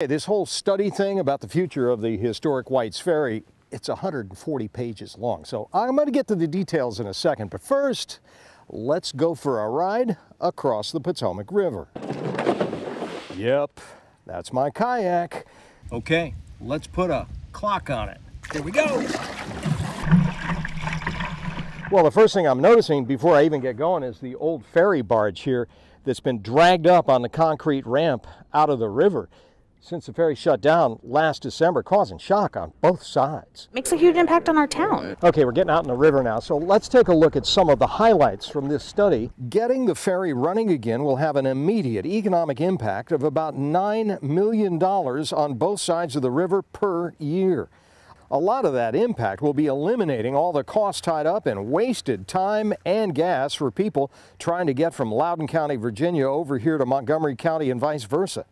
This whole study thing about the future of the historic White's Ferry, it's 140 pages long. So I'm going to get to the details in a second. But first, let's go for a ride across the Potomac River. Yep, that's my kayak. Okay, let's put a clock on it. Here we go. Well, the first thing I'm noticing before I even get going is the old ferry barge here that's been dragged up on the concrete ramp out of the river since the ferry shut down last December, causing shock on both sides. Makes a huge impact on our town. Okay, we're getting out in the river now, so let's take a look at some of the highlights from this study. Getting the ferry running again will have an immediate economic impact of about $9 million on both sides of the river per year. A lot of that impact will be eliminating all the costs tied up in wasted time and gas for people trying to get from Loudoun County, Virginia over here to Montgomery County and vice versa.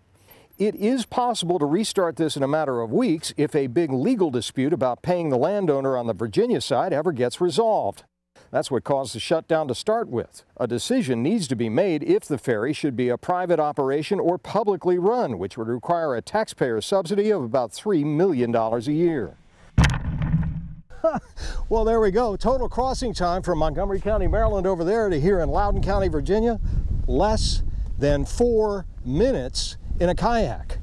It is possible to restart this in a matter of weeks if a big legal dispute about paying the landowner on the Virginia side ever gets resolved. That's what caused the shutdown to start with. A decision needs to be made if the ferry should be a private operation or publicly run, which would require a taxpayer subsidy of about $3 million a year. Well, there we go. Total crossing time from Montgomery County, Maryland over there to here in Loudoun County, Virginia, less than 4 minutes in a kayak.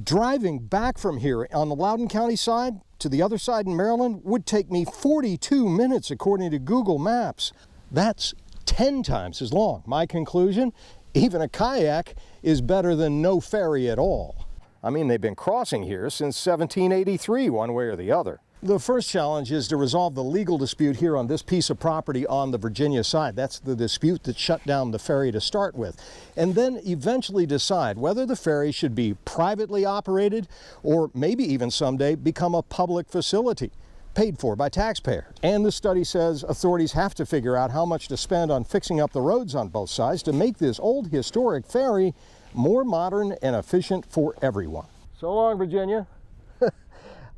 Driving back from here on the Loudoun County side to the other side in Maryland would take me 42 minutes according to Google Maps. That's 10 times as long. My conclusion, even a kayak is better than no ferry at all. I mean, they've been crossing here since 1783, one way or the other. The first challenge is to resolve the legal dispute here on this piece of property on the Virginia side. That's the dispute that shut down the ferry to start with. And then eventually decide whether the ferry should be privately operated or maybe even someday become a public facility paid for by taxpayers. And the study says authorities have to figure out how much to spend on fixing up the roads on both sides to make this old historic ferry more modern and efficient for everyone. So long, Virginia.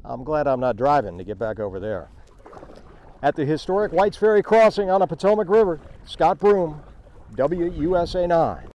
I'm glad I'm not driving to get back over there. At the historic White's Ferry crossing on the Potomac River, Scott Broom, WUSA 9.